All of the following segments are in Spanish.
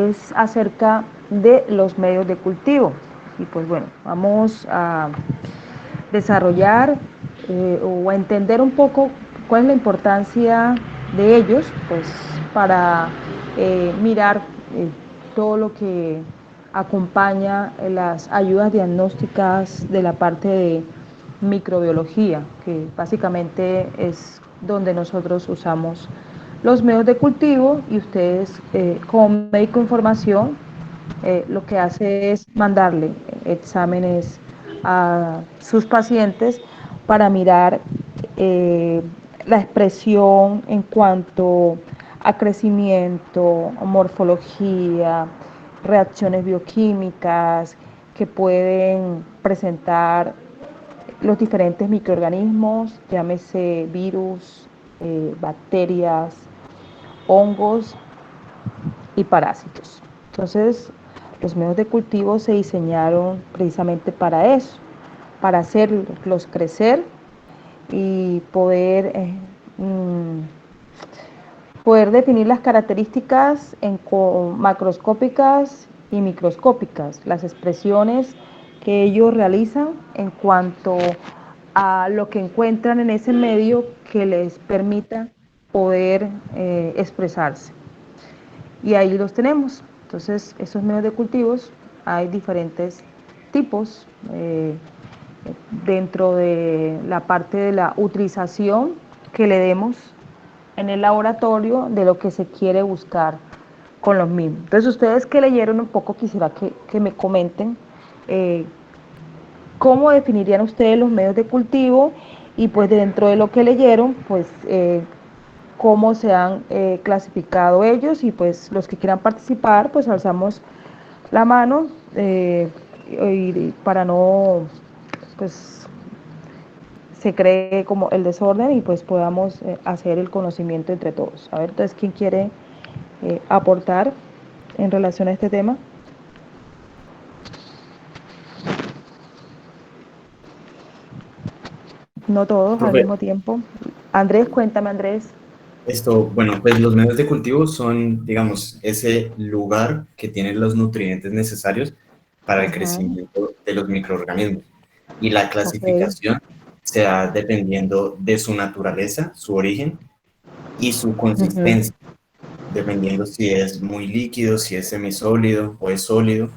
es acerca de los medios de cultivo. Y pues bueno, vamos a desarrollar o a entender un poco cuál es la importancia de ellos, pues para mirar todo lo que acompaña las ayudas diagnósticas de la parte de microbiología, que básicamente es donde nosotros usamos los medios de cultivo y ustedes como médico de información lo que hace es mandarle exámenes a sus pacientes para mirar eh, la expresión en cuanto a crecimiento, morfología, reacciones bioquímicas que pueden presentar los diferentes microorganismos, llámese virus, bacterias, hongos y parásitos. Entonces, los medios de cultivo se diseñaron precisamente para eso, para hacerlos crecer y poder definir las características macroscópicas y microscópicas, las expresiones que ellos realizan en cuanto a lo que encuentran en ese medio que les permita poder expresarse. Y ahí los tenemos. Entonces, esos medios de cultivos hay diferentes tipos dentro de la parte de la utilización que le demos en el laboratorio de lo que se quiere buscar con los mismos. Entonces, ustedes que leyeron un poco, quisiera que me comenten eh, cómo definirían ustedes los medios de cultivo y pues dentro de lo que leyeron, pues cómo se han clasificado ellos y pues los que quieran participar, pues alzamos la mano y para no, pues se cree como el desorden y pues podamos hacer el conocimiento entre todos. A ver, entonces, ¿quién quiere aportar en relación a este tema? No todos al Profe, mismo tiempo. Andrés, cuéntame, Andrés. bueno, pues los medios de cultivo son, digamos, ese lugar que tiene los nutrientes necesarios para el Ujú. crecimiento de los microorganismos. Y la Ok. clasificación se da dependiendo de su naturaleza, su origen y su Ujú. consistencia, dependiendo si es muy líquido, si es semisólido o es sólido,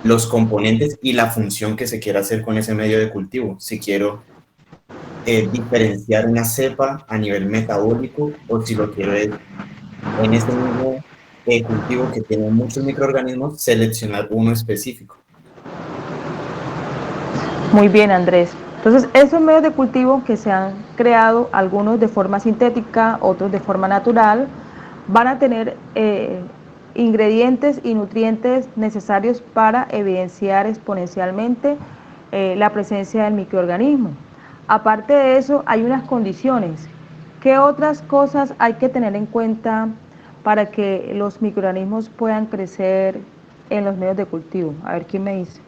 los componentes y la función que se quiera hacer con ese medio de cultivo. Si quiero diferenciar una cepa a nivel metabólico o si lo quiero es en ese mismo cultivo que tiene muchos microorganismos, seleccionar uno específico. Muy bien, Andrés. Entonces, esos medios de cultivo que se han creado, algunos de forma sintética, otros de forma natural, van a tener ingredientes y nutrientes necesarios para evidenciar exponencialmente la presencia del microorganismo. Aparte de eso, hay unas condiciones. ¿Qué otras cosas hay que tener en cuenta para que los microorganismos puedan crecer en los medios de cultivo? A ver, ¿quién me dice?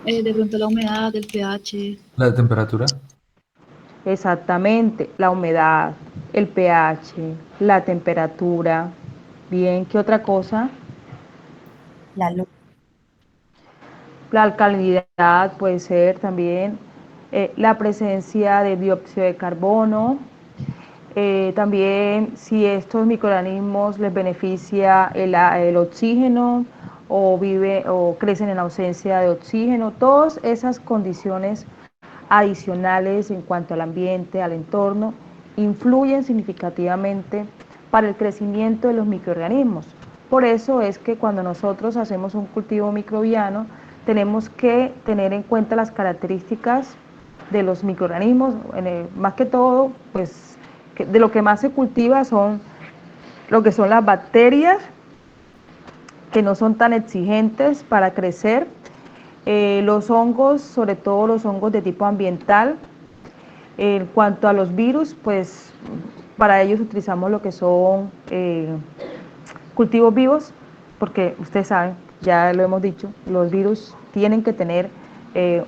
De pronto la humedad, el pH. La temperatura. Exactamente, la humedad, el pH, la temperatura. Bien, ¿qué otra cosa? La luz. La alcalinidad puede ser también, la presencia de dióxido de carbono, también si estos microorganismos les beneficia el oxígeno o crecen en ausencia de oxígeno, todas esas condiciones adicionales en cuanto al ambiente, al entorno, influyen significativamente para el crecimiento de los microorganismos. Por eso es que cuando nosotros hacemos un cultivo microbiano, tenemos que tener en cuenta las características de los microorganismos, más que todo, pues de lo que más se cultiva son lo que son las bacterias, que no son tan exigentes para crecer, los hongos, sobre todo los hongos de tipo ambiental. En cuanto a los virus, pues para ellos utilizamos lo que son cultivos vivos, porque ustedes saben, ya lo hemos dicho, los virus tienen que tener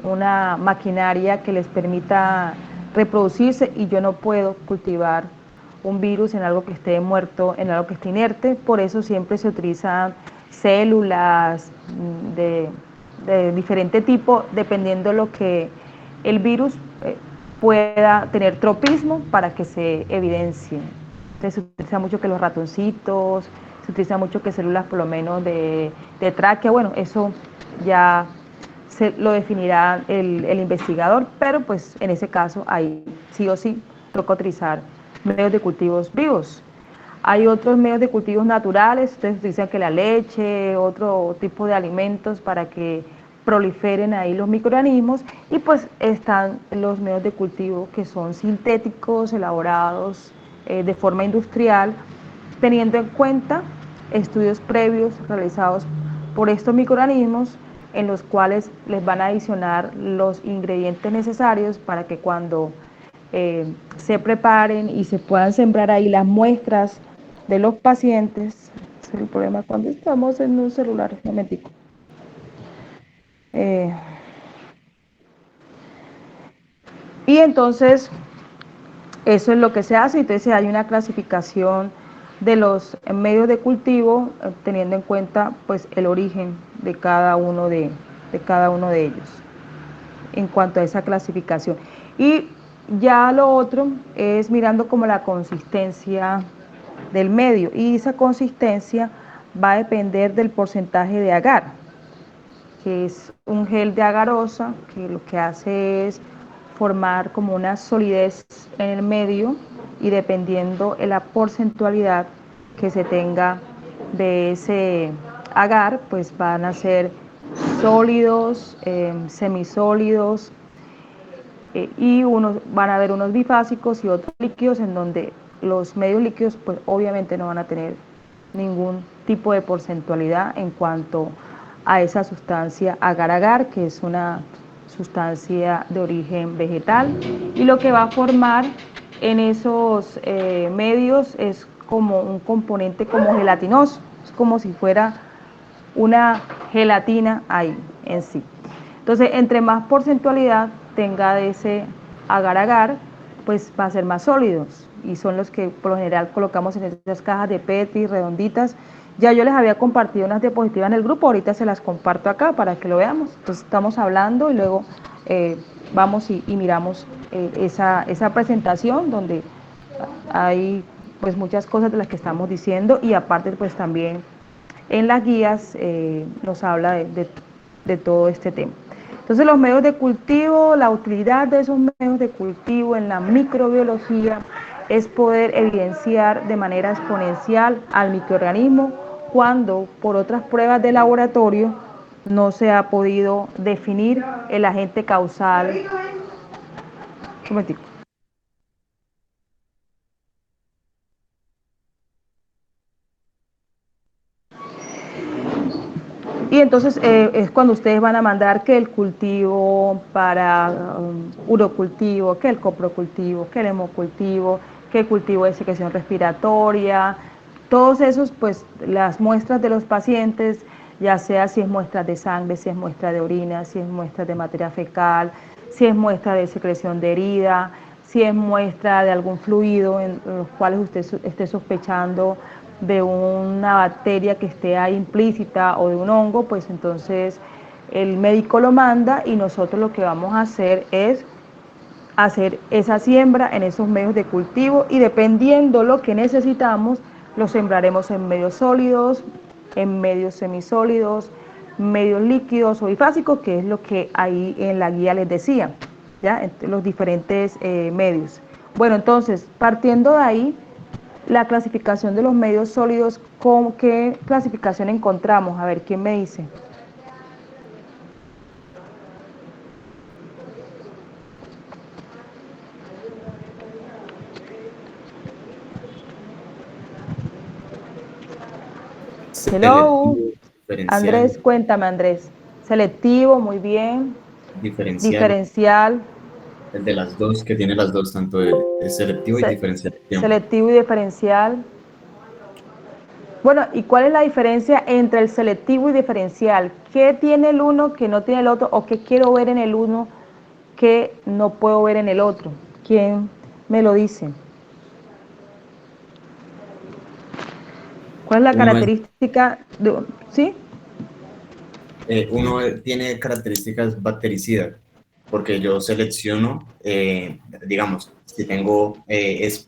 una maquinaria que les permita reproducirse y yo no puedo cultivar un virus en algo que esté muerto, en algo que esté inerte. Por eso siempre se utilizan células de diferente tipo, dependiendo de lo que el virus pueda tener tropismo para que se evidencie. Entonces se utiliza mucho que los ratoncitos, se utiliza mucho que células por lo menos de tráquea. Bueno, eso ya lo definirá el investigador, pero pues en ese caso ahí sí o sí toca utilizar medios de cultivos vivos. Hay otros medios de cultivos naturales, ustedes dicen que la leche, otro tipo de alimentos para que proliferen ahí los microorganismos, y pues están los medios de cultivo que son sintéticos, elaborados de forma industrial, teniendo en cuenta estudios previos realizados por estos microorganismos, en los cuales les van a adicionar los ingredientes necesarios para que cuando se preparen y se puedan sembrar ahí las muestras de los pacientes. Ese es el problema cuando estamos en un celular. Un momentico. Y entonces eso es lo que se hace. Entonces hay una clasificación de los medios de cultivo teniendo en cuenta pues el origen de cada uno de ellos en cuanto a esa clasificación. Y ya lo otro es mirando como la consistencia del medio, y esa consistencia va a depender del porcentaje de agar, que es un gel de agarosa que lo que hace es formar como una solidez en el medio, y dependiendo de la porcentualidad que se tenga de ese agar, pues van a ser sólidos, semisólidos, y van a haber unos bifásicos y otros líquidos, en donde los medios líquidos pues obviamente no van a tener ningún tipo de porcentualidad en cuanto a esa sustancia agar-agar, que es una sustancia de origen vegetal, y lo que va a formar en esos medios es como un componente como gelatinoso, es como si fuera una gelatina ahí en sí. Entonces, entre más porcentualidad tenga de ese agar-agar, pues va a ser más sólidos, y son los que por lo general colocamos en esas cajas de Petri redonditas. Ya yo les había compartido unas diapositivas en el grupo, ahorita se las comparto acá para que lo veamos. Entonces estamos hablando y luego vamos y miramos esa presentación donde hay pues muchas cosas de las que estamos diciendo, y aparte pues también en las guías nos habla de todo este tema. Entonces los medios de cultivo, la utilidad de esos medios de cultivo en la microbiología es poder evidenciar de manera exponencial al microorganismo cuando por otras pruebas de laboratorio no se ha podido definir el agente causal. Un momentico. Y entonces es cuando ustedes van a mandar que el cultivo para urocultivo, que el coprocultivo, que el hemocultivo, que el cultivo de secreción respiratoria, todos esos, pues las muestras de los pacientes, ya sea si es muestra de sangre, si es muestra de orina, si es muestra de materia fecal, si es muestra de secreción de herida, si es muestra de algún fluido en los cuales usted esté sospechando de una bacteria que esté ahí implícita o de un hongo, pues entonces el médico lo manda, y nosotros lo que vamos a hacer es hacer esa siembra en esos medios de cultivo, y dependiendo lo que necesitamos, lo sembraremos en medios sólidos, en medios semisólidos, medios líquidos o bifásicos, que es lo que ahí en la guía les decía, ¿ya? Entre los diferentes medios. Bueno, entonces, partiendo de ahí, la clasificación de los medios sólidos, ¿con qué clasificación encontramos? A ver, ¿quién me dice? Hello, Selectivo, diferencial, Andrés, cuéntame, Andrés. Selectivo, muy bien. diferencial, Diferencial, el de las dos, que tiene las dos, tanto el selectivo y diferenciación. selectivo y diferencial. Bueno, ¿y cuál es la diferencia entre el selectivo y diferencial? ¿Qué tiene el uno que no tiene el otro, o qué quiero ver en el uno que no puedo ver en el otro? ¿Quién me lo dice? ¿Cuál es la Uno, es, característica de, sí? uno tiene características bactericidas, porque yo selecciono, digamos, si tengo, es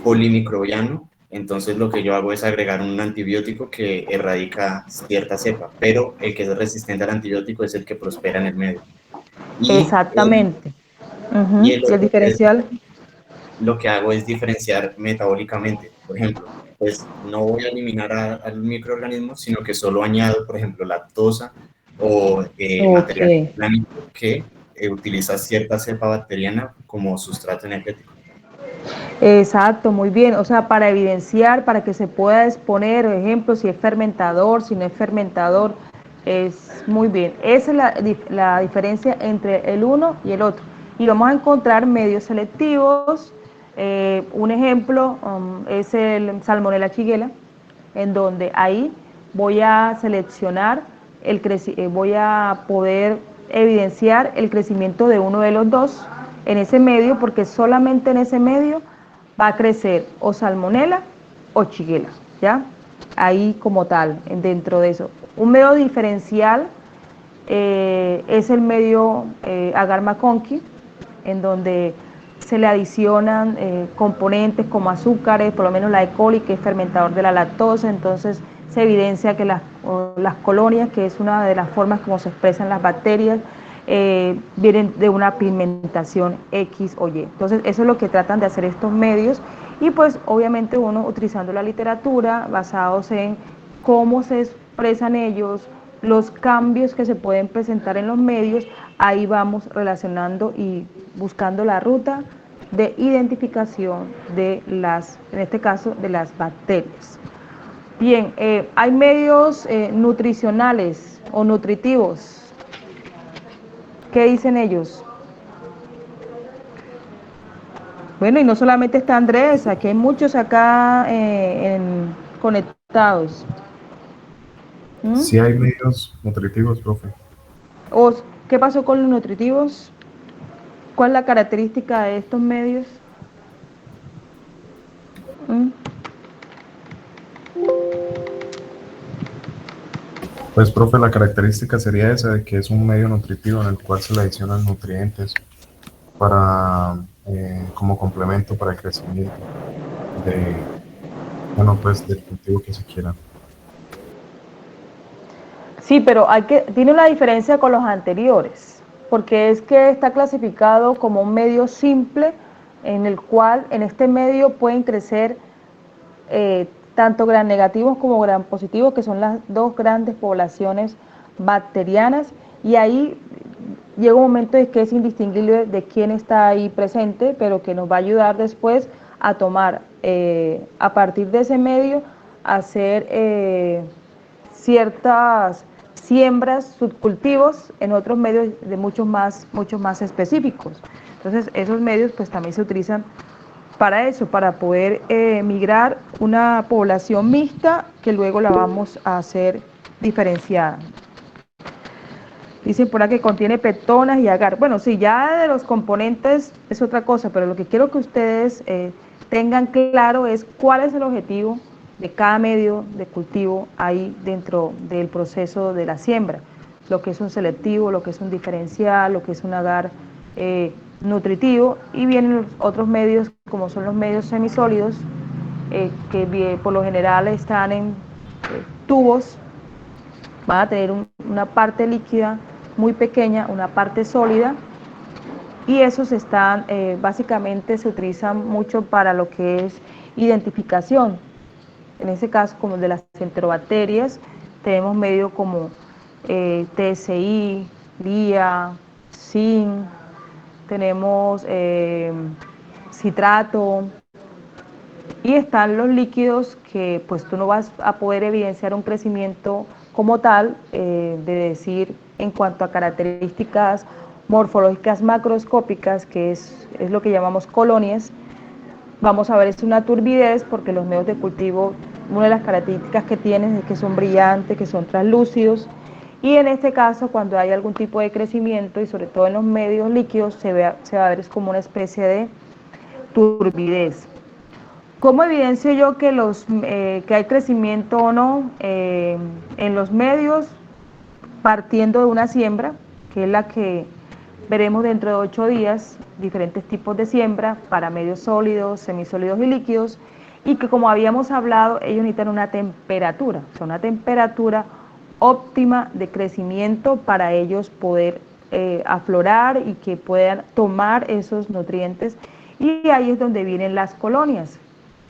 polimicrobiano, entonces lo que yo hago es agregar un antibiótico que erradica cierta cepa, pero el que es resistente al antibiótico es el que prospera en el medio. Y Exactamente. y Ujú. el ¿Y el otro es, diferencial? lo que hago es diferenciar metabólicamente. Por ejemplo, pues no voy a eliminar al microorganismo, sino que solo añado, por ejemplo, lactosa o Ok. material orgánico que utiliza cierta cepa bacteriana como sustrato energético. Exacto, muy bien. O sea, para evidenciar, para que se pueda exponer, por ejemplo, si es fermentador, si no es fermentador, es muy bien. Esa es la diferencia entre el uno y el otro. Y vamos a encontrar medios selectivos. Un ejemplo es el Salmonella shigella, en donde ahí voy a seleccionar, voy a poder evidenciar el crecimiento de uno de los dos en ese medio, porque solamente en ese medio va a crecer o salmonela o shigella, ¿ya? Ahí como tal, dentro de eso. Un medio diferencial es el medio agar McConkey, en donde se le adicionan componentes como azúcares, por lo menos la E. coli, que es fermentador de la lactosa, entonces se evidencia que las colonias, que es una de las formas como se expresan las bacterias, vienen de una pigmentación X o Y. Entonces eso es lo que tratan de hacer estos medios y pues obviamente uno utilizando la literatura basados en cómo se expresan ellos, los cambios que se pueden presentar en los medios, ahí vamos relacionando y buscando la ruta de identificación de las, en este caso, de las bacterias. Bien, hay medios nutricionales o nutritivos. ¿Qué dicen ellos? Bueno, y no solamente está Andrés, aquí hay muchos acá conectados. ¿Mm? Sí hay medios nutritivos, profe. ¿O qué pasó con los nutritivos? ¿Cuál es la característica de estos medios? ¿Mm? Pues, profe, la característica sería esa de que es un medio nutritivo en el cual se le adicionan nutrientes para, como complemento para el crecimiento de, bueno, pues del cultivo que se quiera. Sí, pero tiene una diferencia con los anteriores, porque es que está clasificado como un medio simple en el cual en este medio pueden crecer tanto gran negativos como gran positivos, que son las dos grandes poblaciones bacterianas, y ahí llega un momento en que es indistinguible de quién está ahí presente, pero que nos va a ayudar después a tomar, a partir de ese medio, a hacer ciertas siembras, subcultivos en otros medios de muchos más específicos. Entonces, esos medios pues también se utilizan para eso, para poder migrar una población mixta que luego la vamos a hacer diferenciada. Dicen por aquí que contiene pectonas y agar. Bueno, sí, ya de los componentes es otra cosa, pero lo que quiero que ustedes tengan claro es cuál es el objetivo de cada medio de cultivo ahí dentro del proceso de la siembra. Lo que es un selectivo, lo que es un diferencial, lo que es un agar nutritivo, y vienen los otros medios como son los medios semisólidos, que por lo general están en tubos, van a tener una parte líquida muy pequeña, una parte sólida, y esos están, básicamente se utilizan mucho para lo que es identificación. En ese caso, como el de las enterobacterias, tenemos medios como TSI, LIA, ZIN, tenemos citrato, y están los líquidos que pues tú no vas a poder evidenciar un crecimiento como tal, de decir en cuanto a características morfológicas macroscópicas, que es lo que llamamos colonias. Vamos a ver, es una turbidez porque los medios de cultivo, una de las características que tienen es que son brillantes, que son translúcidos, y en este caso cuando hay algún tipo de crecimiento y sobre todo en los medios líquidos se va a ver es como una especie de turbidez. ¿Cómo evidencio yo que, que hay crecimiento o no en los medios? Partiendo de una siembra, que es la que veremos dentro de 8 días, diferentes tipos de siembra para medios sólidos, semisólidos y líquidos, y que como habíamos hablado, ellos necesitan una temperatura, o sea, una temperatura óptima de crecimiento para ellos poder aflorar y que puedan tomar esos nutrientes, y ahí es donde vienen las colonias,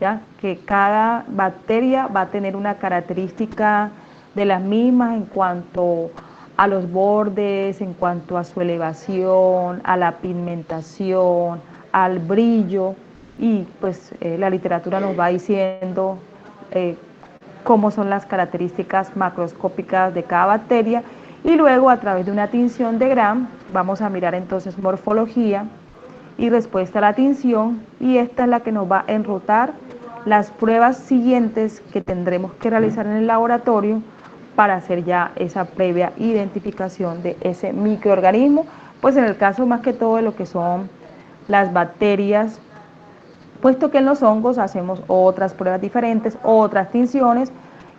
¿ya? Que cada bacteria va a tener una característica de las mismas en cuanto a los bordes, en cuanto a su elevación, a la pigmentación, al brillo, y pues la literatura nos va diciendo eh, cómo son las características macroscópicas de cada bacteria, y luego a través de una tinción de Gram vamos a mirar entonces morfología y respuesta a la tinción, y esta es la que nos va a enrutar las pruebas siguientes que tendremos que realizar en el laboratorio para hacer ya esa previa identificación de ese microorganismo, pues en el caso más que todo de lo que son las bacterias, puesto que en los hongos hacemos otras pruebas diferentes, otras tinciones,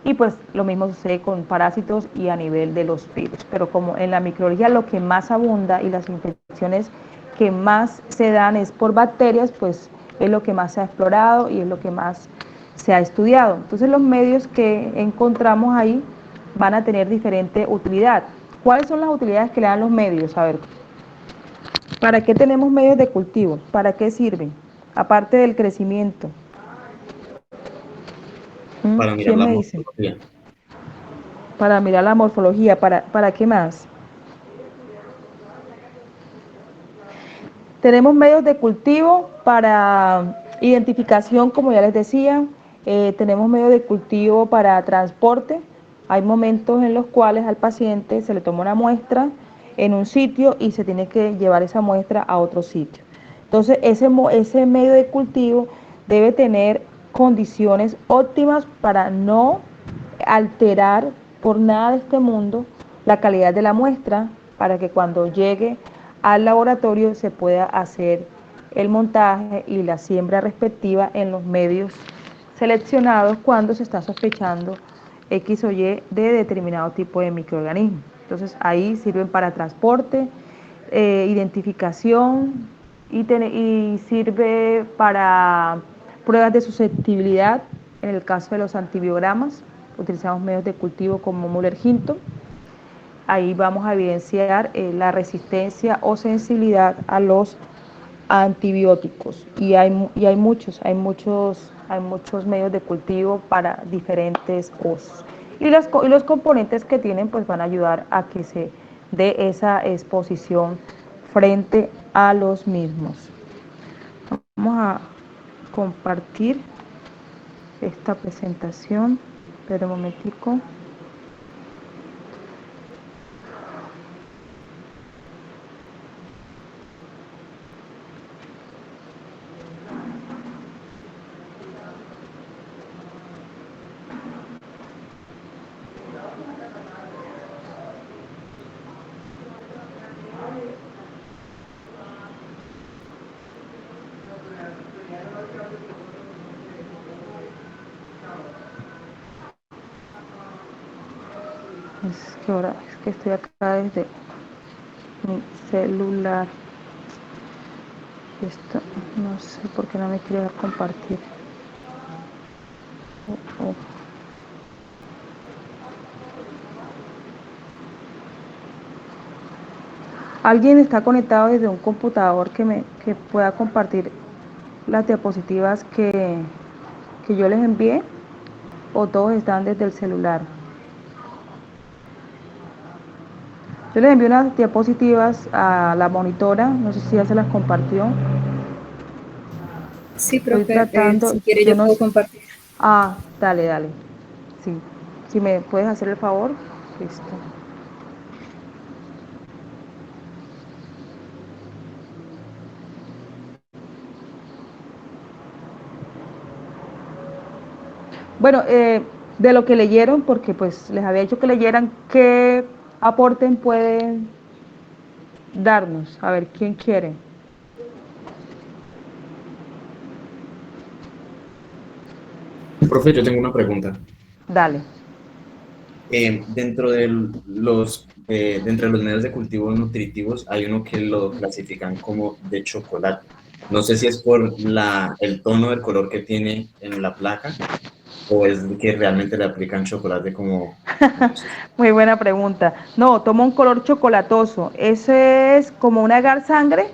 y pues lo mismo sucede con parásitos y a nivel de los virus. Pero como en la microbiología lo que más abunda y las infecciones que más se dan es por bacterias, pues es lo que más se ha explorado y es lo que más se ha estudiado. Entonces los medios que encontramos ahí van a tener diferente utilidad. ¿Cuáles son las utilidades que le dan los medios? A ver, ¿para qué tenemos medios de cultivo? ¿Para qué sirven? Aparte del crecimiento. para mirar ¿Quién la me dice? morfología. Para mirar la morfología. ¿Para qué más? Tenemos medios de cultivo para identificación, como ya les decía. Tenemos medios de cultivo para transporte. Hay momentos en los cuales al paciente se le toma una muestra en un sitio y se tiene que llevar esa muestra a otro sitio. Entonces, ese medio de cultivo debe tener condiciones óptimas para no alterar por nada de este mundo la calidad de la muestra, para que cuando llegue al laboratorio se pueda hacer el montaje y la siembra respectiva en los medios seleccionados cuando se está sospechando X o Y de determinado tipo de microorganismo. Entonces ahí sirven para transporte, identificación, y sirve para pruebas de susceptibilidad. En el caso de los antibiogramas utilizamos medios de cultivo como Muller-Hinton. Ahí vamos a evidenciar la resistencia o sensibilidad a los antibióticos, y hay muchos medios de cultivo para diferentes usos, y los componentes que tienen pues van a ayudar a que se dé esa exposición frente a los mismos. Vamos a compartir esta presentación, pero un momentico. Es que estoy acá desde mi celular. Esto no sé por qué no me quiere dar compartir. Oh. ¿Alguien está conectado desde un computador que pueda compartir las diapositivas que yo les envié? ¿O todos están desde el celular? Yo les envié unas diapositivas a la monitora, no sé si ya se las compartió. Sí, Estoy profe, tratando, si quiere yo yo no... puedo compartir. Dale. Sí, si me puedes hacer el favor. Listo. Bueno, de lo que leyeron, porque pues les había dicho que leyeran, ¿qué aporten pueden darnos? A ver, ¿quién quiere? Profe, yo tengo una pregunta. Dale. Dentro de los medios de cultivo nutritivos hay uno que lo clasifican como de chocolate. No sé si es por el tono del color que tiene en la placa o es que realmente le aplican chocolate como... Muy buena pregunta. No, toma un color chocolatoso. Ese es como un agar sangre,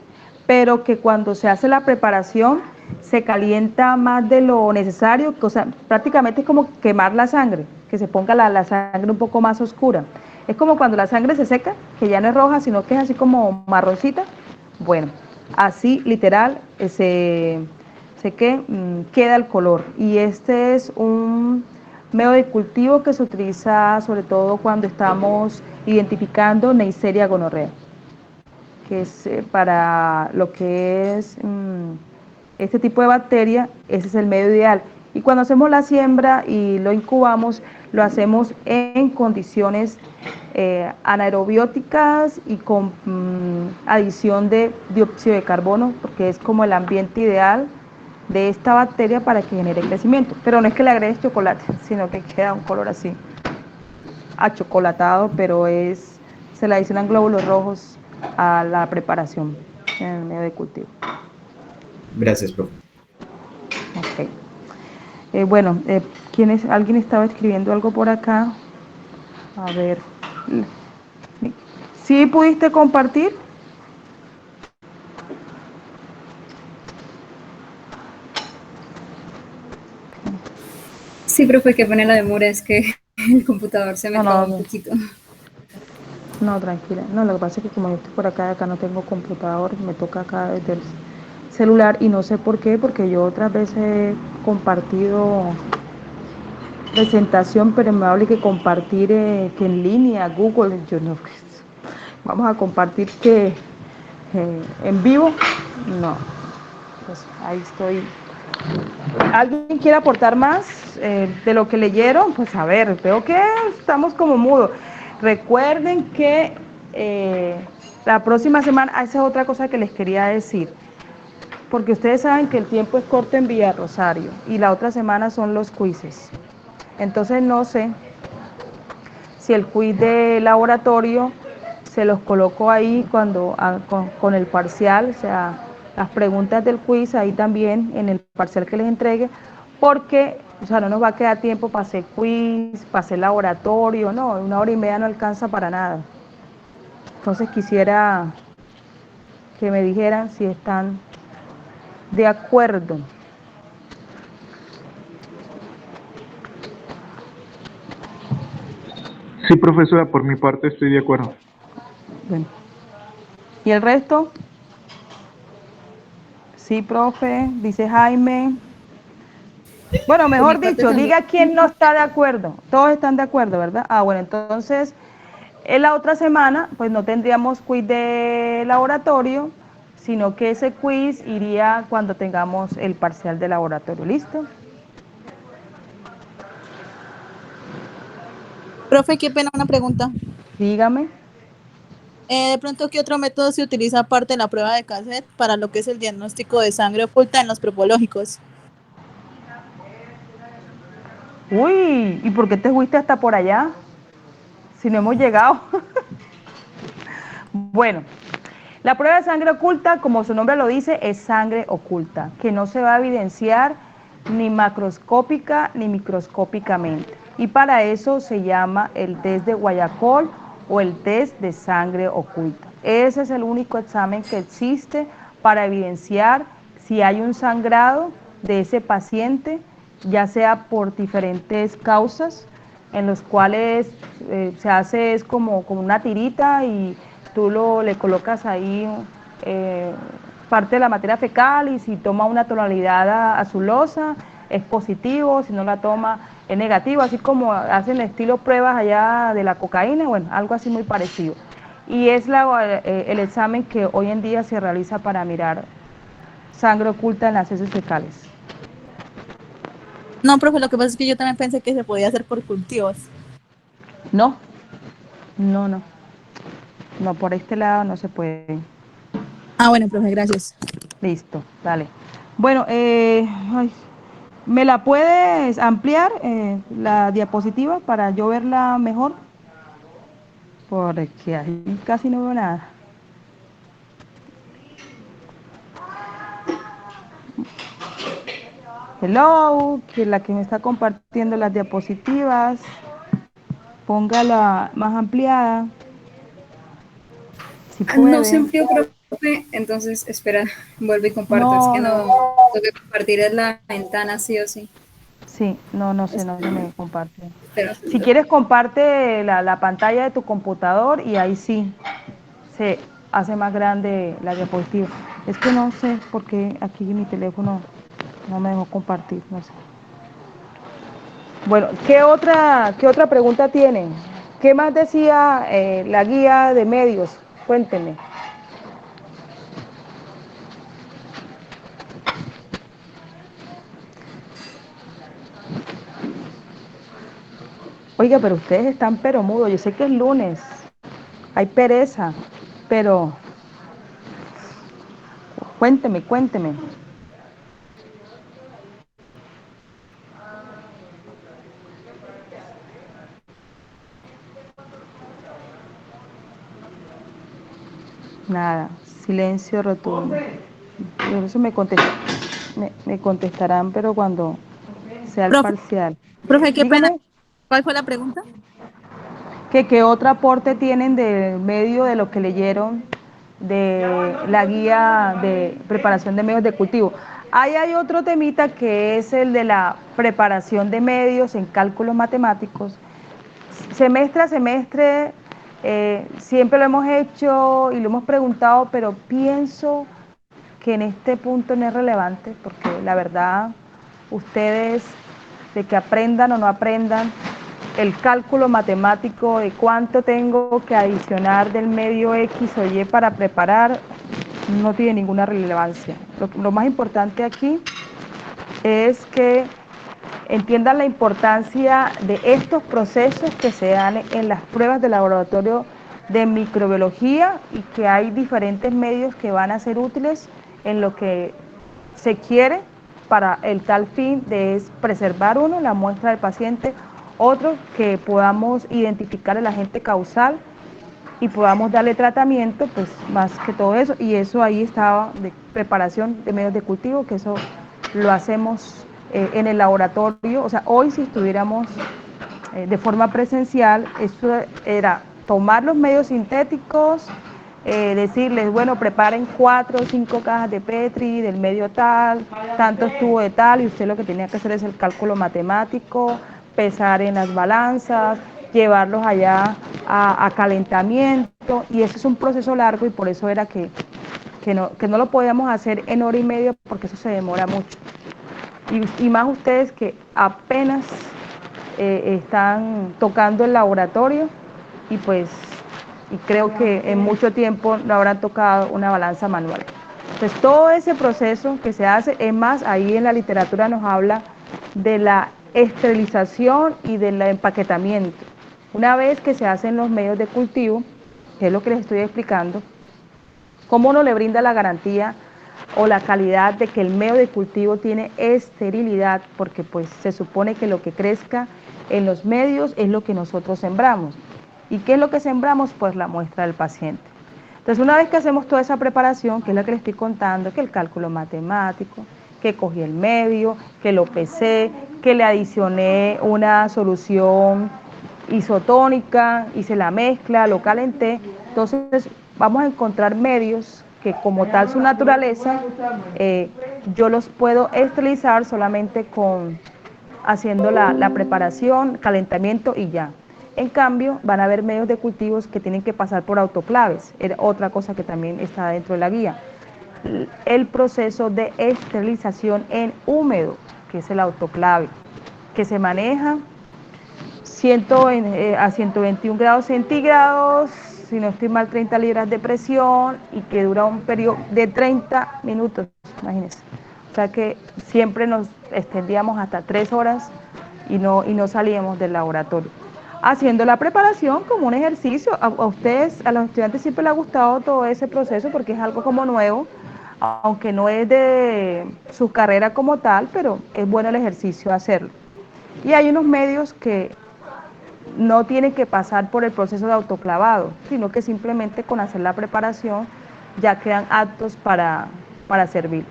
pero que cuando se hace la preparación se calienta más de lo necesario, o sea, prácticamente es como quemar la sangre, que se ponga la sangre un poco más oscura. Es como cuando la sangre se seca, que ya no es roja, sino que es así como marroncita. Bueno, así literal queda el color. Y este es un medio de cultivo que se utiliza sobre todo cuando estamos identificando Neisseria gonorrea, que es para lo que es este tipo de bacteria, ese es el medio ideal. Y cuando hacemos la siembra y lo incubamos, lo hacemos en condiciones anaerobióticas y con adición de dióxido de carbono, porque es como el ambiente ideal de esta bacteria para que genere crecimiento. Pero no es que le agregues chocolate, sino que queda un color así, achocolatado, pero se le adicionan glóbulos rojos a la preparación en el medio de cultivo. Gracias, profe. Ok. Bueno, ¿alguien estaba escribiendo algo por acá? A ver. ¿Sí pudiste compartir? Sí, profe, qué pena la demora, es que el computador se me trabó un poquito. No, tranquila. No, lo que pasa es que como yo estoy por acá no tengo computador, me toca acá desde el celular y no sé por qué, porque yo otras veces he compartido presentación, pero me habla que compartir que en línea, Google, yo no, vamos a compartir que en vivo, no, pues ahí estoy. ¿Alguien quiere aportar más de lo que leyeron? Pues a ver, veo que estamos como mudos. Recuerden que la próxima semana, esa es otra cosa que les quería decir, porque ustedes saben que el tiempo es corto en Villa Rosario y la otra semana son los quizzes. Entonces no sé si el quiz de laboratorio se los coloco ahí con el parcial, o sea, las preguntas del quiz ahí también en el parcial que les entregue, porque o sea, no nos va a quedar tiempo para hacer quiz, para hacer laboratorio, no, 1 hora y media no alcanza para nada. Entonces quisiera que me dijeran si están de acuerdo. Sí, profesora, por mi parte estoy de acuerdo. Bueno. ¿Y el resto? Sí, profe, dice Jaime. Bueno, mejor dicho, diga quién no está de acuerdo. Todos están de acuerdo, ¿verdad? Ah, bueno, entonces, en la otra semana, pues no tendríamos quiz de laboratorio, sino que ese quiz iría cuando tengamos el parcial de laboratorio. ¿Listo? Profe, qué pena una pregunta. Dígame. De pronto, ¿qué otro método se utiliza aparte de la prueba de cassette para lo que es el diagnóstico de sangre oculta en los propológicos? Uy, ¿y por qué te fuiste hasta por allá? Si no hemos llegado. Bueno, la prueba de sangre oculta, como su nombre lo dice, es sangre oculta, que no se va a evidenciar ni macroscópica ni microscópicamente. Y para eso se llama el test de Guayacol o el test de sangre oculta. Ese es el único examen que existe para evidenciar si hay un sangrado de ese paciente, ya sea por diferentes causas, en los cuales se hace es como una tirita y tú le colocas ahí parte de la materia fecal y si toma una tonalidad azulosa es positivo, si no la toma es negativo, así como hacen estilo pruebas allá de la cocaína, bueno, algo así muy parecido. Y es el examen que hoy en día se realiza para mirar sangre oculta en las heces fecales. No, profe, lo que pasa es que yo también pensé que se podía hacer por cultivos. No, no, no. No, por este lado no se puede. Ah, bueno, profe, gracias. Listo, dale. Bueno, ¿Me la puedes ampliar, la diapositiva, para yo verla mejor? Porque ahí casi no veo nada. Hello, que la que me está compartiendo las diapositivas, póngala más ampliada, si No se puede. amplió, profe, entonces espera, vuelvo y comparto. Es que No, no, no, tengo que compartir es la ventana sí o sí. sí, no sé, no se me comparte. Espera un Si segundo. quieres, comparte la pantalla de tu computador y ahí sí se hace más grande la diapositiva. Es que no sé por qué aquí mi teléfono no me dejó compartir, no sé. Bueno, qué otra pregunta tienen? ¿Qué más decía la guía de medios? Cuéntenme. Oiga, pero ustedes están pero mudos. Yo sé que es lunes, hay pereza, pero cuénteme. Nada, silencio rotundo. Por eso me contestarán, pero cuando sea el Profe, parcial. profe, qué pena. Dígame ¿Cuál fue la pregunta? que qué otro aporte tienen del medio de lo que leyeron de la guía de preparación de medios de cultivo. Ahí hay otro temita que es el de la preparación de medios en cálculos matemáticos. Semestre a semestre siempre lo hemos hecho y lo hemos preguntado, pero pienso que en este punto no es relevante, porque la verdad, ustedes, de que aprendan o no aprendan, el cálculo matemático de cuánto tengo que adicionar del medio X o Y para preparar, no tiene ninguna relevancia. Lo más importante aquí es que entiendan la importancia de estos procesos que se dan en las pruebas de laboratorio de microbiología y que hay diferentes medios que van a ser útiles en lo que se quiere para el tal fin de es preservar uno, la muestra del paciente, otro que podamos identificar el agente causal y podamos darle tratamiento, pues más que todo eso, y eso ahí estaba de preparación de medios de cultivo, que eso lo hacemos en el laboratorio. O sea, hoy si estuviéramos de forma presencial, eso era tomar los medios sintéticos, decirles, bueno, preparen 4 o 5 cajas de Petri del medio tal, tantos tubos de tal, y usted lo que tenía que hacer es el cálculo matemático, pesar en las balanzas, llevarlos allá a calentamiento, y eso es un proceso largo y por eso era que no lo podíamos hacer en hora y media porque eso se demora mucho. Y más ustedes que apenas están tocando el laboratorio y pues y creo que en mucho tiempo no habrán tocado una balanza manual. Entonces todo ese proceso que se hace, es más, ahí en la literatura nos habla de la esterilización y del empaquetamiento. Una vez que se hacen los medios de cultivo, que es lo que les estoy explicando, ¿cómo uno le brinda la garantía o la calidad de que el medio de cultivo tiene esterilidad? Porque pues se supone que lo que crezca en los medios es lo que nosotros sembramos. ¿Y qué es lo que sembramos? Pues la muestra del paciente. Entonces, una vez que hacemos toda esa preparación, que es la que les estoy contando, que el cálculo matemático, que cogí el medio, que lo pesé, que le adicioné una solución isotónica, hice la mezcla, lo calenté, entonces vamos a encontrar medios que como tal su naturaleza, yo los puedo esterilizar solamente con haciendo la preparación, calentamiento y ya. En cambio, van a haber medios de cultivos que tienen que pasar por autoclaves, era otra cosa que también está dentro de la guía. El proceso de esterilización en húmedo, que es el autoclave, que se maneja a 121 grados centígrados, si no estoy mal, 30 libras de presión y que dura un periodo de 30 minutos, imagínense. O sea que siempre nos extendíamos hasta 3 horas y no salíamos del laboratorio. Haciendo la preparación como un ejercicio, a ustedes, a los estudiantes siempre les ha gustado todo ese proceso porque es algo como nuevo. aunque no es de su carrera como tal, pero es bueno el ejercicio hacerlo. Y hay unos medios que no tienen que pasar por el proceso de autoclavado, sino que simplemente con hacer la preparación ya quedan aptos para servir.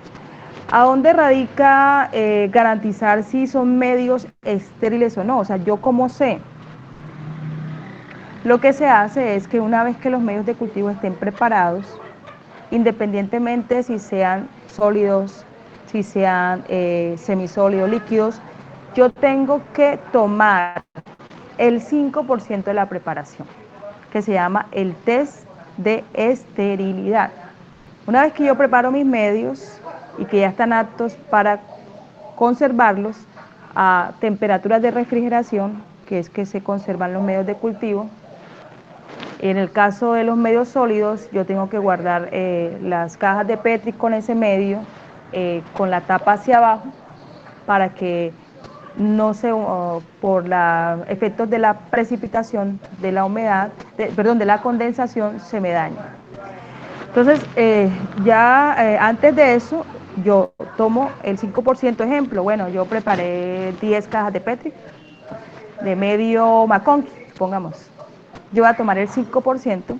¿A dónde radica garantizar si son medios estériles o no? O sea, ¿yo cómo sé? Lo que se hace es que una vez que los medios de cultivo estén preparados, independientemente si sean sólidos, si sean semisólidos, líquidos, yo tengo que tomar el 5% de la preparación, que se llama el test de esterilidad. Una vez que yo preparo mis medios y que ya están aptos para conservarlos a temperaturas de refrigeración, que es que se conservan los medios de cultivo, en el caso de los medios sólidos, yo tengo que guardar las cajas de Petri con ese medio, con la tapa hacia abajo, para que no se, por los efectos de la precipitación, de la humedad, de la condensación, se me dañe. Entonces, antes de eso, yo tomo el 5%, ejemplo, bueno, yo preparé 10 cajas de Petri, de medio McConkey, pongamos. Yo voy a tomar el 5%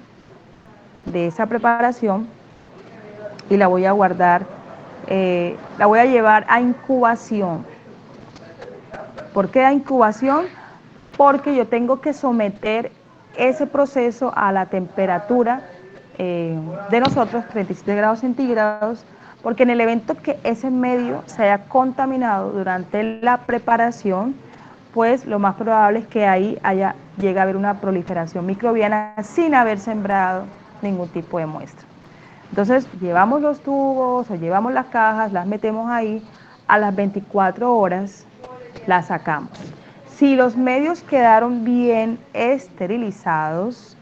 de esa preparación y la voy a guardar, la voy a llevar a incubación. ¿Por qué a incubación? Porque yo tengo que someter ese proceso a la temperatura de nosotros, 37 grados centígrados, porque en el evento que ese medio se haya contaminado durante la preparación, pues lo más probable es que ahí llegue a haber una proliferación microbiana sin haber sembrado ningún tipo de muestra. Entonces llevamos los tubos o llevamos las cajas, las metemos ahí, a las 24 horas las sacamos. Si los medios quedaron bien esterilizados,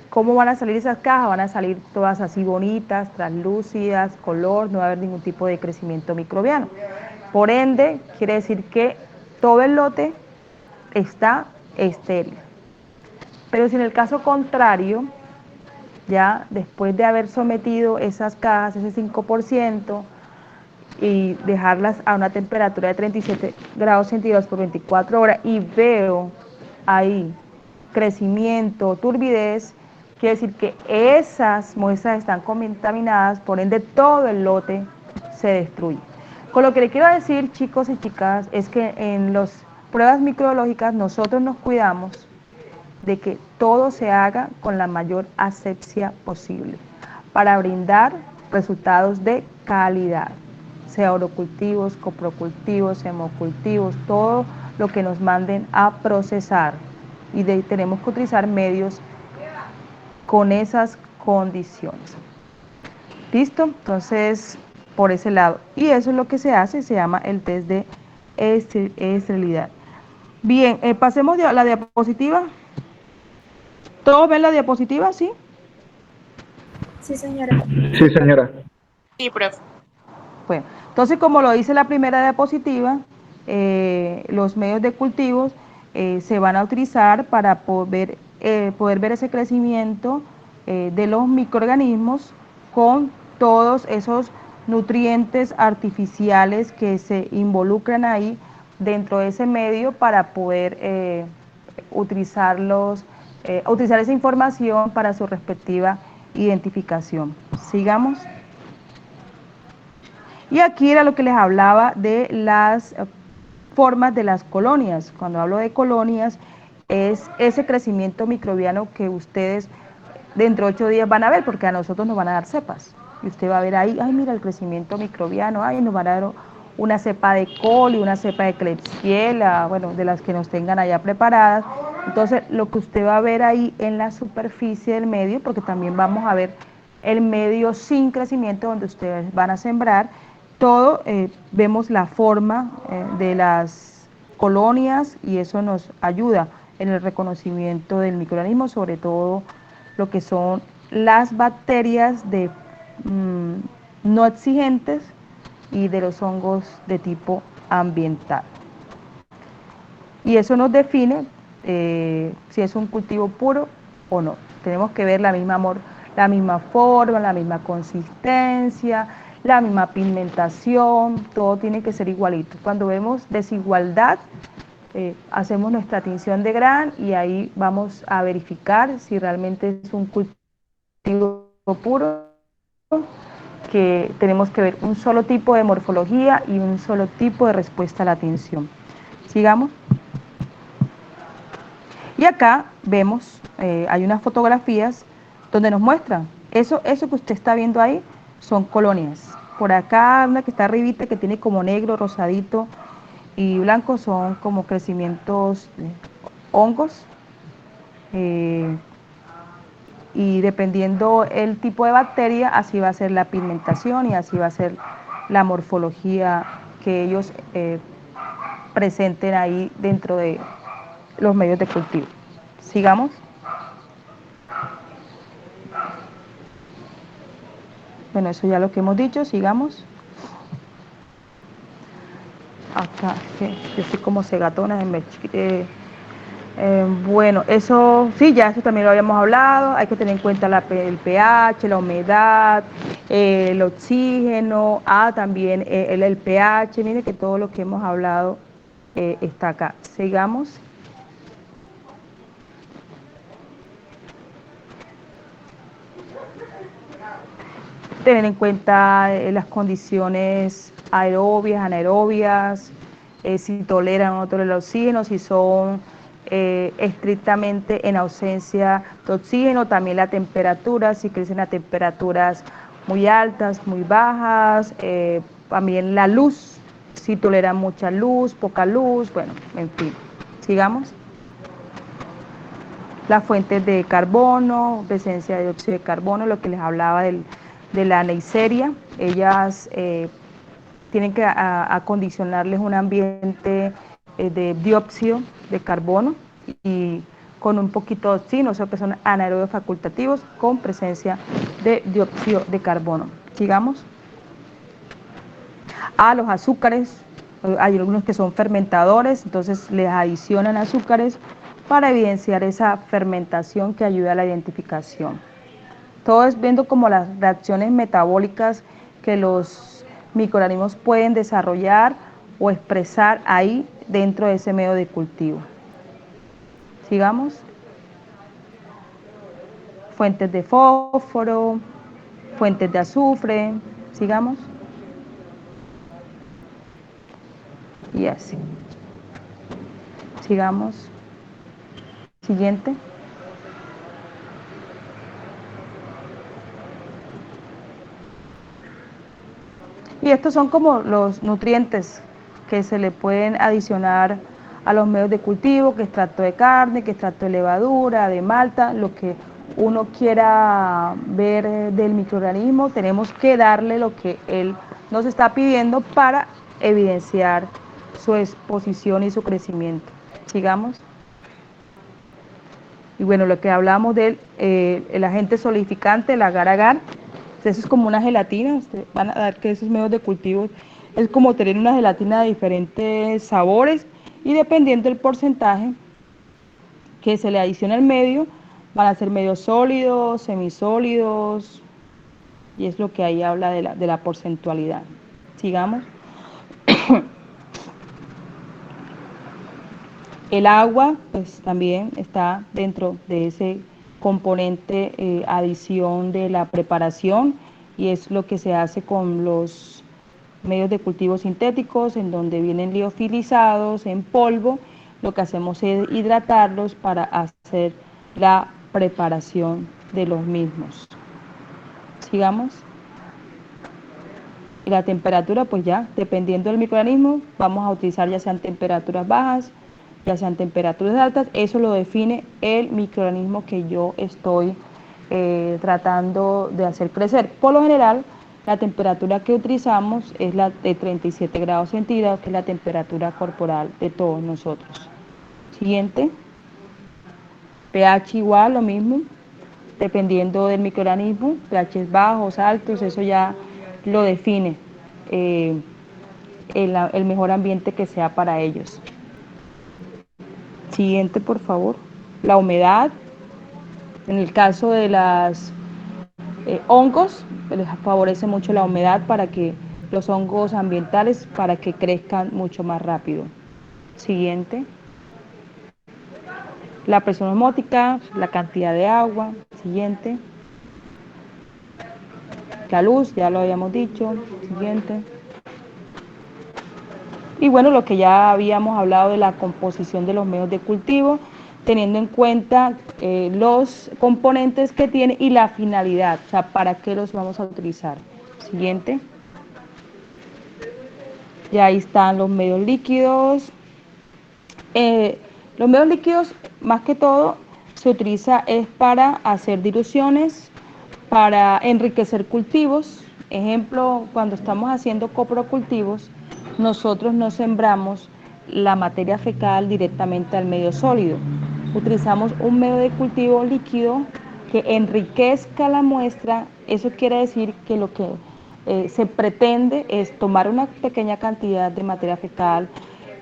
¿cómo van a salir esas cajas? Van a salir todas así bonitas, translúcidas, color, no va a haber ningún tipo de crecimiento microbiano. Por ende, quiere decir que todo el lote está estéril. Pero si en el caso contrario, ya después de haber sometido esas cajas, ese 5%, y dejarlas a una temperatura de 37 grados centígrados por 24 horas y veo ahí crecimiento, turbidez, quiere decir que esas muestras están contaminadas, por ende todo el lote se destruye. Con lo que le quiero decir, chicos y chicas, es que en las pruebas microbiológicas nosotros nos cuidamos de que todo se haga con la mayor asepsia posible para brindar resultados de calidad, sea orocultivos, coprocultivos, hemocultivos, todo lo que nos manden a procesar, y tenemos que utilizar medios con esas condiciones. ¿Listo? Entonces, por ese lado. Y eso es lo que se hace, se llama el test de esterilidad. Bien, pasemos a la diapositiva. ¿Todos ven la diapositiva? ¿Sí? Sí, señora. Sí, señora. Sí, profe. Bueno, entonces como lo dice la primera diapositiva, los medios de cultivos se van a utilizar para poder ver ese crecimiento de los microorganismos con todos esos nutrientes artificiales que se involucran ahí dentro de ese medio para poder utilizar esa información para su respectiva identificación. Sigamos. Y aquí era lo que les hablaba de las formas de las colonias. Cuando hablo de colonias, es ese crecimiento microbiano que ustedes dentro de 8 días van a ver, porque a nosotros nos van a dar cepas. Y usted va a ver ahí, ay, mira el crecimiento microbiano, ay, nos van a dar una cepa de coli, una cepa de Klebsiella, bueno, de las que nos tengan allá preparadas. Entonces, lo que usted va a ver ahí en la superficie del medio, porque también vamos a ver el medio sin crecimiento donde ustedes van a sembrar, todo, vemos la forma de las colonias y eso nos ayuda en el reconocimiento del microorganismo, sobre todo lo que son las bacterias de no exigentes y de los hongos de tipo ambiental. Y eso nos define si es un cultivo puro o no. Tenemos que ver la misma forma, la misma consistencia, la misma pigmentación, todo tiene que ser igualito. Cuando vemos desigualdad, hacemos nuestra tinción de gran y ahí vamos a verificar si realmente es un cultivo puro, que tenemos que ver un solo tipo de morfología y un solo tipo de respuesta a la tinción. Sigamos. Y acá vemos, hay unas fotografías donde nos muestran, eso que usted está viendo ahí son colonias. Por acá, una que está arribita, que tiene como negro, rosadito y blanco, son como crecimientos hongos. Y dependiendo el tipo de bacteria, así va a ser la pigmentación y así va a ser la morfología que ellos presenten ahí dentro de los medios de cultivo. Sigamos. Bueno, eso ya lo que hemos dicho, sigamos. Acá, que yo soy como cegatona de bueno, eso sí, ya eso también lo habíamos hablado. Hay que tener en cuenta el pH, la humedad, el oxígeno, también el pH. Mire que todo lo que hemos hablado está acá. Sigamos. Tener en cuenta las condiciones aerobias, anaerobias, si toleran o no toleran el oxígeno, si son estrictamente en ausencia de oxígeno, también la temperatura, si crecen a temperaturas muy altas, muy bajas, también la luz, si toleran mucha luz, poca luz, bueno, en fin, sigamos. Las fuentes de carbono, presencia de dióxido de carbono, lo que les hablaba de la Neisseria, ellas tienen que acondicionarles un ambiente de dióxido de carbono y con un poquito de oxígeno, o sea que son anaerobios facultativos con presencia de dióxido de carbono. Sigamos. Los azúcares, hay algunos que son fermentadores, entonces les adicionan azúcares para evidenciar esa fermentación que ayuda a la identificación. Todo es viendo como las reacciones metabólicas que los microorganismos pueden desarrollar o expresar ahí dentro de ese medio de cultivo. Sigamos. Fuentes de fósforo, fuentes de azufre, sigamos. Y así. Sigamos. Siguiente. Y estos son como los nutrientes que se le pueden adicionar a los medios de cultivo, que extracto de carne, que extracto de levadura, de malta, lo que uno quiera ver del microorganismo, tenemos que darle lo que él nos está pidiendo para evidenciar su exposición y su crecimiento. Sigamos. Y bueno, lo que hablamos del el agente solidificante, el agar-agar, eso es como una gelatina, ustedes van a dar que esos medios de cultivo es como tener una gelatina de diferentes sabores y dependiendo del porcentaje que se le adiciona al medio, van a ser medios sólidos, semisólidos, y es lo que ahí habla de la porcentualidad. Sigamos. El agua, pues también está dentro de ese componente adición de la preparación y es lo que se hace con los medios de cultivo sintéticos en donde vienen liofilizados en polvo. Lo que hacemos es hidratarlos para hacer la preparación de los mismos. Sigamos. Y la temperatura, pues ya, dependiendo del microorganismo, vamos a utilizar ya sean temperaturas bajas, ya sean temperaturas altas, eso lo define el microorganismo que yo estoy tratando de hacer crecer. Por lo general, la temperatura que utilizamos es la de 37 grados centígrados, que es la temperatura corporal de todos nosotros. Siguiente. pH igual, lo mismo, dependiendo del microorganismo, pH bajos, altos, eso ya lo define el mejor ambiente que sea para ellos. Siguiente, por favor. La humedad. En el caso de las hongos, les favorece mucho la humedad para que los hongos ambientales para que crezcan mucho más rápido. Siguiente. La presión osmótica, la cantidad de agua. Siguiente. La luz, ya lo habíamos dicho. Siguiente. Y bueno, lo que ya habíamos hablado de la composición de los medios de cultivo, teniendo en cuenta los componentes que tiene y la finalidad, o sea, para qué los vamos a utilizar. Siguiente. Ya ahí están los medios líquidos. Los medios líquidos, más que todo, se utiliza es para hacer diluciones, para enriquecer cultivos. Ejemplo, cuando estamos haciendo coprocultivos, nosotros no sembramos la materia fecal directamente al medio sólido. Utilizamos un medio de cultivo líquido que enriquezca la muestra. Eso quiere decir que lo que se pretende es tomar una pequeña cantidad de materia fecal,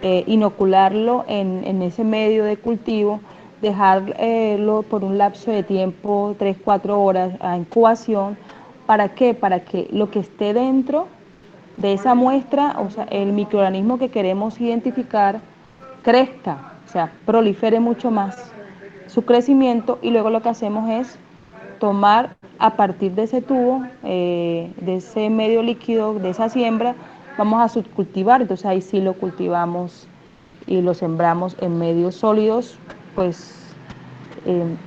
inocularlo en ese medio de cultivo, dejarlo por un lapso de tiempo, 3-4 horas a incubación. ¿Para qué? Para que lo que esté dentro de esa muestra, o sea, el microorganismo que queremos identificar, crezca, o sea, prolifere mucho más su crecimiento, y luego lo que hacemos es tomar a partir de ese tubo, de ese medio líquido, de esa siembra, vamos a subcultivar. Entonces ahí sí lo cultivamos y lo sembramos en medios sólidos, pues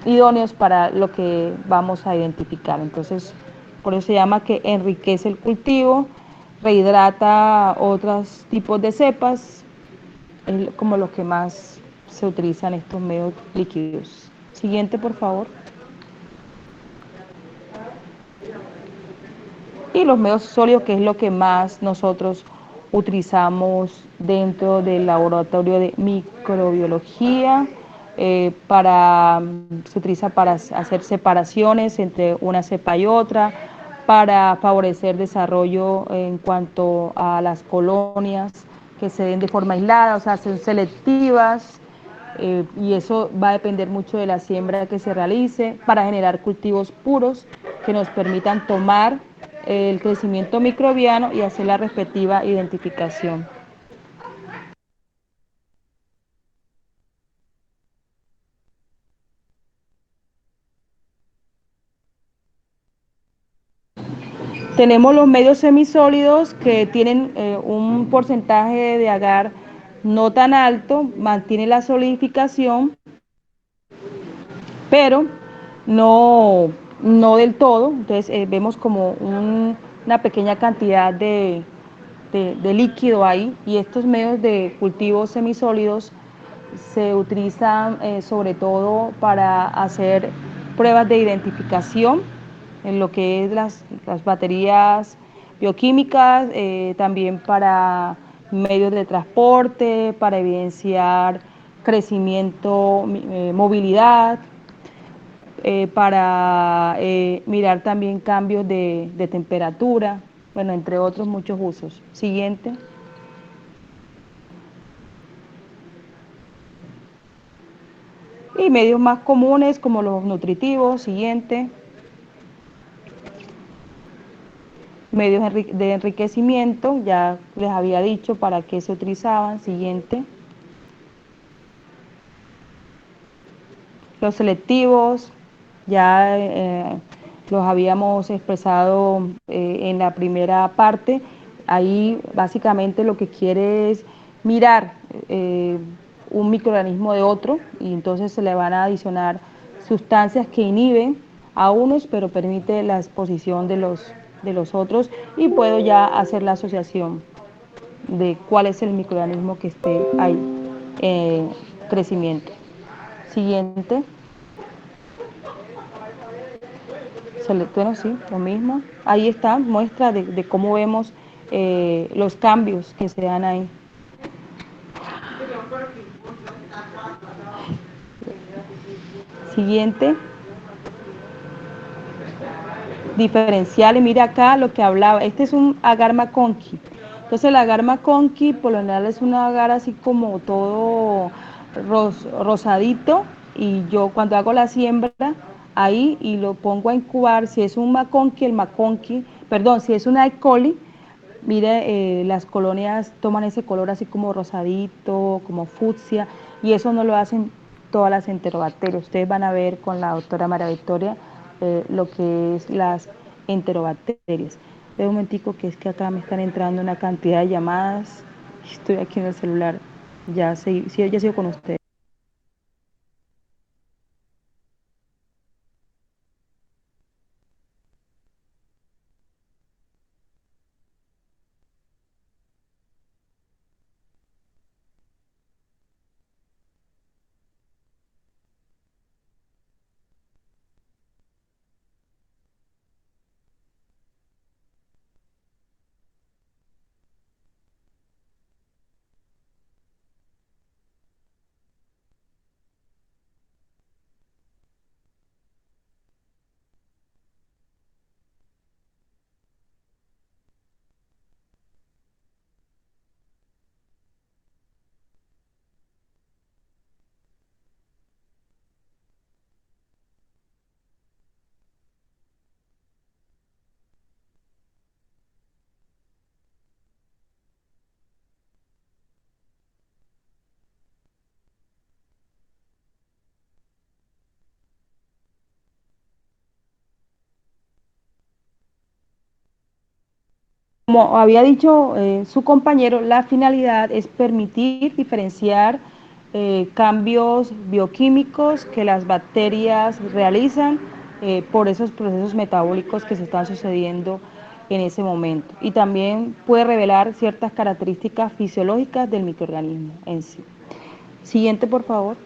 idóneos para lo que vamos a identificar. Entonces, por eso se llama que enriquece el cultivo, rehidrata otros tipos de cepas, es como lo que más se utilizan estos medios líquidos. Siguiente, por favor. Y los medios sólidos, que es lo que más nosotros utilizamos dentro del laboratorio de microbiología, se utiliza para hacer separaciones entre una cepa y otra, para favorecer desarrollo en cuanto a las colonias que se den de forma aislada, o sea, son selectivas, y eso va a depender mucho de la siembra que se realice para generar cultivos puros que nos permitan tomar el crecimiento microbiano y hacer la respectiva identificación. Tenemos los medios semisólidos que tienen un porcentaje de agar no tan alto, mantiene la solidificación, pero no del todo. Entonces vemos como una pequeña cantidad de líquido ahí, y estos medios de cultivo semisólidos se utilizan sobre todo para hacer pruebas de identificación en lo que es las baterías bioquímicas, también para medios de transporte, para evidenciar crecimiento, movilidad, para mirar también cambios de temperatura, bueno, entre otros muchos usos. Siguiente. Y medios más comunes como los nutritivos. Siguiente. Medios de enriquecimiento, ya les había dicho para qué se utilizaban. Siguiente. Los selectivos, ya los habíamos expresado en la primera parte. Ahí básicamente lo que quiere es mirar un microorganismo de otro, y entonces se le van a adicionar sustancias que inhiben a unos, pero permite la exposición de los otros, y puedo ya hacer la asociación de cuál es el microorganismo que esté ahí en crecimiento. Siguiente. Bueno, sí, lo mismo. Ahí está, muestra de cómo vemos los cambios que se dan ahí. Siguiente. Diferenciales, mira acá lo que hablaba. Este es un agar maconchi. Entonces el agar maconchi por lo general es un agar así como todo rosadito, y yo cuando hago la siembra ahí y lo pongo a incubar. Si es un McConkey, si es una E. coli, mire, las colonias toman ese color así como rosadito, como fucsia, y eso no lo hacen todas las enterobacterias. Ustedes van a ver con la doctora María Victoria lo que es las enterobacterias. Un momentico, que es que acá me están entrando una cantidad de llamadas. Estoy aquí en el celular. Ya sigo con ustedes. Como había dicho su compañero, la finalidad es permitir diferenciar cambios bioquímicos que las bacterias realizan por esos procesos metabólicos que se están sucediendo en ese momento. Y también puede revelar ciertas características fisiológicas del microorganismo en sí. Siguiente, por favor.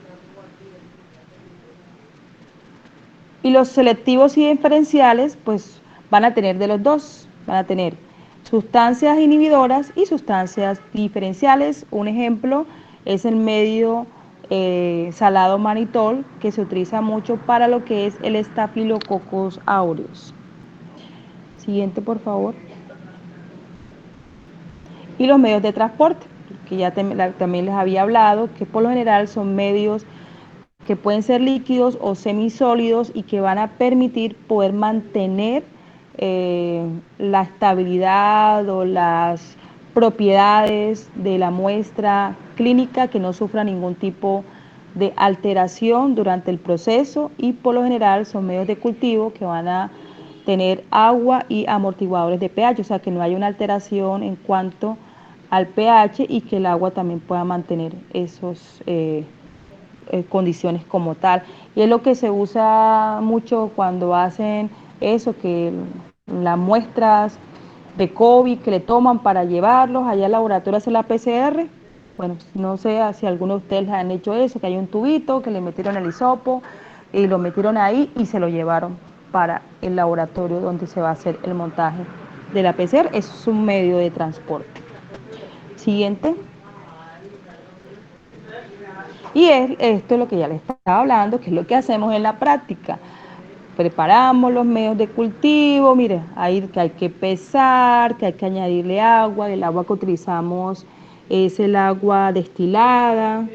Y los selectivos y diferenciales, pues van a tener de los dos, van a tener sustancias inhibidoras y sustancias diferenciales. Un ejemplo es el medio salado manitol, que se utiliza mucho para lo que es el Staphylococcus aureus. Siguiente, por favor. Y los medios de transporte, que ya también les había hablado, que por lo general son medios que pueden ser líquidos o semisólidos y que van a permitir poder mantener la estabilidad o las propiedades de la muestra clínica, que no sufra ningún tipo de alteración durante el proceso, y por lo general son medios de cultivo que van a tener agua y amortiguadores de pH, o sea que no haya una alteración en cuanto al pH y que el agua también pueda mantener esos condiciones como tal. Y es lo que se usa mucho cuando hacen eso, que las muestras de COVID que le toman para llevarlos allá al laboratorio a hacer la PCR. Bueno, no sé si alguno de ustedes han hecho eso, que hay un tubito que le metieron el hisopo y lo metieron ahí y se lo llevaron para el laboratorio donde se va a hacer el montaje de la PCR. Es un medio de transporte. Siguiente. Y esto es lo que ya les estaba hablando, que es lo que hacemos en la práctica. Preparamos los medios de cultivo, mire, ahí que hay que pesar, que hay que añadirle agua. El agua que utilizamos es el agua destilada,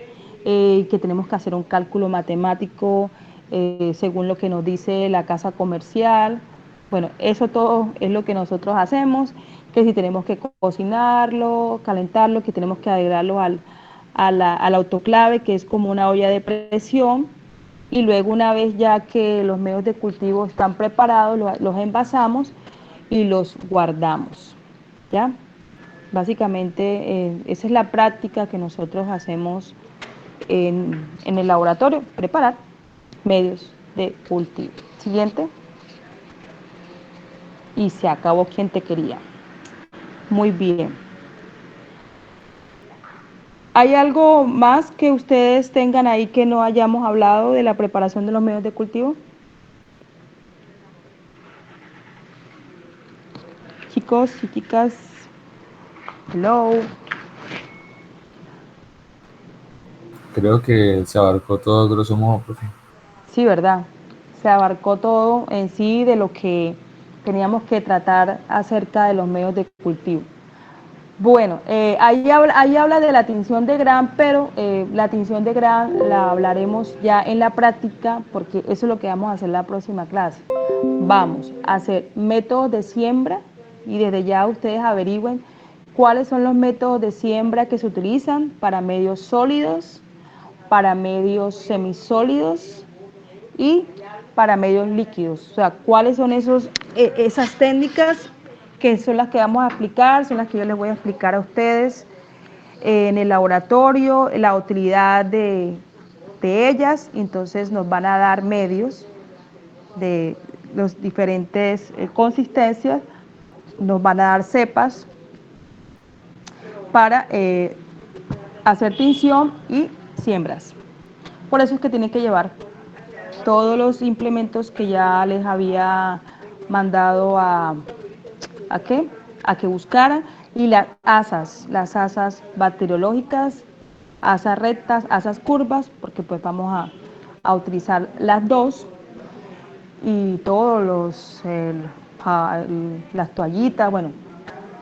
que tenemos que hacer un cálculo matemático según lo que nos dice la casa comercial. Bueno, eso todo es lo que nosotros hacemos, que si tenemos que cocinarlo, calentarlo, que tenemos que agregarlo al autoclave, que es como una olla de presión, y luego una vez ya que los medios de cultivo están preparados, los envasamos y los guardamos, ¿ya? Básicamente esa es la práctica que nosotros hacemos en el laboratorio, preparar medios de cultivo. Siguiente. Y se acabó quien te quería. Muy bien. ¿Hay algo más que ustedes tengan ahí que no hayamos hablado de la preparación de los medios de cultivo? Chicos y chicas, hello. Creo que se abarcó todo grosso modo, profe. Sí, ¿verdad? Se abarcó todo en sí de lo que teníamos que tratar acerca de los medios de cultivo. Bueno, ahí habla de la tinción de Gram, pero la tinción de Gram la hablaremos ya en la práctica, porque eso es lo que vamos a hacer la próxima clase. Vamos a hacer métodos de siembra y desde ya ustedes averigüen cuáles son los métodos de siembra que se utilizan para medios sólidos, para medios semisólidos y para medios líquidos. O sea, cuáles son esas técnicas que son las que vamos a explicar, son las que yo les voy a explicar a ustedes en el laboratorio, la utilidad de ellas. Entonces nos van a dar medios de los diferentes consistencias, nos van a dar cepas para hacer tinción y siembras. Por eso es que tienen que llevar todos los implementos que ya les había mandado a que buscaran, y las asas bacteriológicas, asas rectas, asas curvas, porque pues vamos a utilizar las dos, y todos las toallitas, bueno,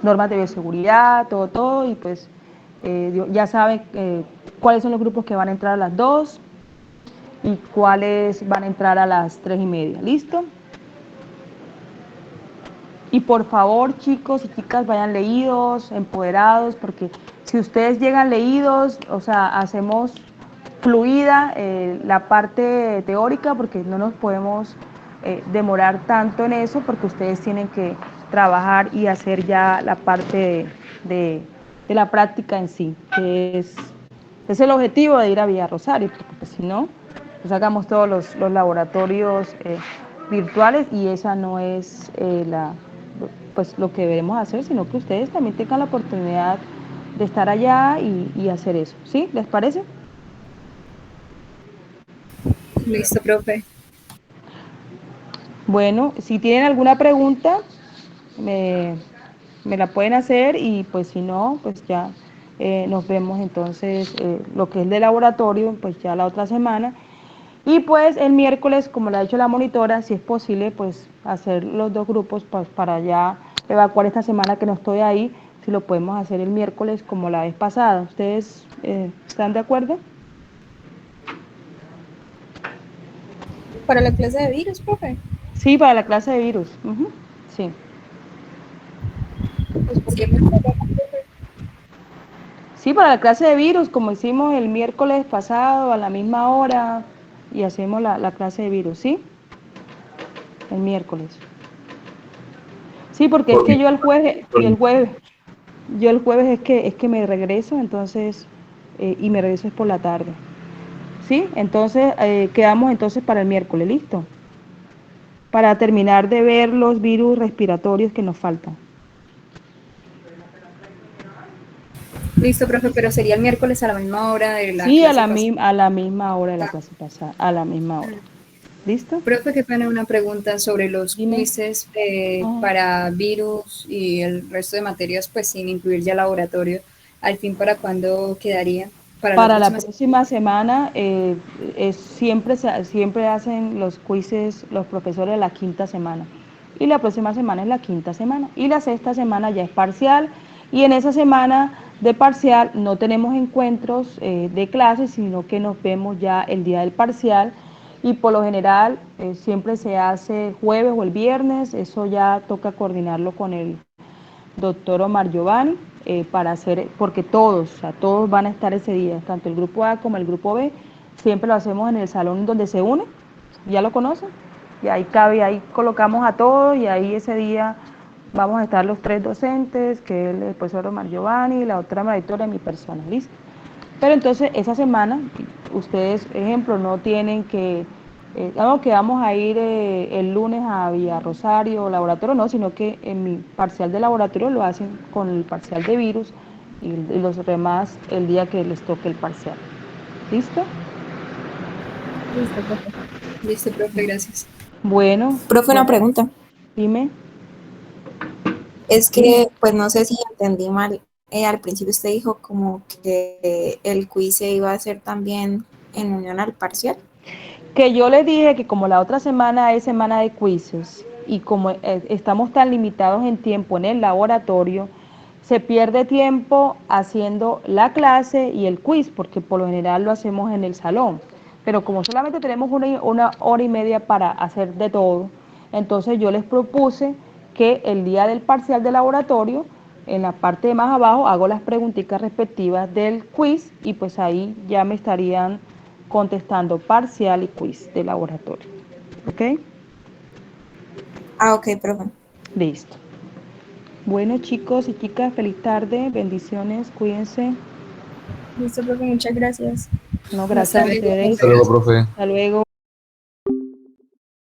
normas de bioseguridad, todo, y pues ya saben cuáles son los grupos que van a entrar a las 2 y cuáles van a entrar a las 3:30, ¿listo? Y por favor, chicos y chicas, vayan leídos, empoderados, porque si ustedes llegan leídos, o sea, hacemos fluida la parte teórica, porque no nos podemos demorar tanto en eso, porque ustedes tienen que trabajar y hacer ya la parte de la práctica en sí, que es el objetivo de ir a Villa Rosario, porque pues, si no, pues hagamos todos los laboratorios virtuales, y esa no es pues lo que debemos hacer, sino que ustedes también tengan la oportunidad de estar allá y hacer eso, ¿sí? ¿Les parece? Listo, profe. Bueno, si tienen alguna pregunta, me la pueden hacer, y pues si no, pues ya nos vemos entonces lo que es de laboratorio, pues ya la otra semana. Y pues el miércoles, como lo ha dicho la monitora, si es posible, pues hacer los dos grupos pues, para ya evacuar esta semana que no estoy ahí, si lo podemos hacer el miércoles como la vez pasada. ¿Ustedes están de acuerdo? ¿Para la clase de virus, profe? Sí, para la clase de virus. Sí. Sí, para la clase de virus, como hicimos el miércoles pasado a la misma hora, y hacemos la clase de virus, ¿sí? El miércoles. Sí, porque es que yo el jueves es que me regreso, entonces, y me regreso es por la tarde. ¿Sí? Entonces, quedamos entonces para el miércoles, ¿listo? Para terminar de ver los virus respiratorios que nos faltan. Listo, profe, pero sería el miércoles a la misma hora de la sí, clase a la misma hora de la clase pasada, a la misma hora. ¿Listo? Profe, que pena una pregunta sobre los quizzes para virus y el resto de materias, pues sin incluir ya laboratorio. ¿Al fin para cuándo quedaría? Para la próxima semana siempre hacen los quizzes los profesores la quinta semana. Y la próxima semana es la quinta semana. Y la sexta semana ya es parcial. Y en esa semana de parcial no tenemos encuentros de clases, sino que nos vemos ya el día del parcial. Y por lo general siempre se hace jueves o el viernes. Eso ya toca coordinarlo con el doctor Omar Giovanni. Para hacer, porque todos van a estar ese día, tanto el grupo A como el grupo B, siempre lo hacemos en el salón donde se une, ya lo conocen, y ahí ahí colocamos a todos, y ahí ese día vamos a estar los tres docentes, que es el profesor Omar Giovanni, la otra Victoria y mi persona, ¿listo? Pero entonces esa semana, ustedes, ejemplo, no tienen que que vamos a ir el lunes a Villa Rosario, laboratorio, no, sino que en mi parcial de laboratorio lo hacen con el parcial de virus, y los demás el día que les toque el parcial. ¿Listo? Listo, profe. Listo, profe, gracias. Bueno. Profe, una pregunta. Dime. Es que, pues no sé si entendí mal. Al principio usted dijo como que el quiz se iba a hacer también en unión al parcial. Que yo les dije que como la otra semana es semana de quizzes, y como estamos tan limitados en tiempo en el laboratorio, se pierde tiempo haciendo la clase y el quiz, porque por lo general lo hacemos en el salón. Pero como solamente tenemos una hora y media para hacer de todo, entonces yo les propuse que el día del parcial de laboratorio, en la parte de más abajo, hago las preguntitas respectivas del quiz y pues ahí ya me estarían contestando parcial y quiz de laboratorio. ¿Ok? Ah, ok, profe. Listo. Bueno, chicos y chicas, feliz tarde, bendiciones, cuídense. Listo, profe, muchas gracias. No, gracias a ustedes. Hasta luego, profe. Hasta luego.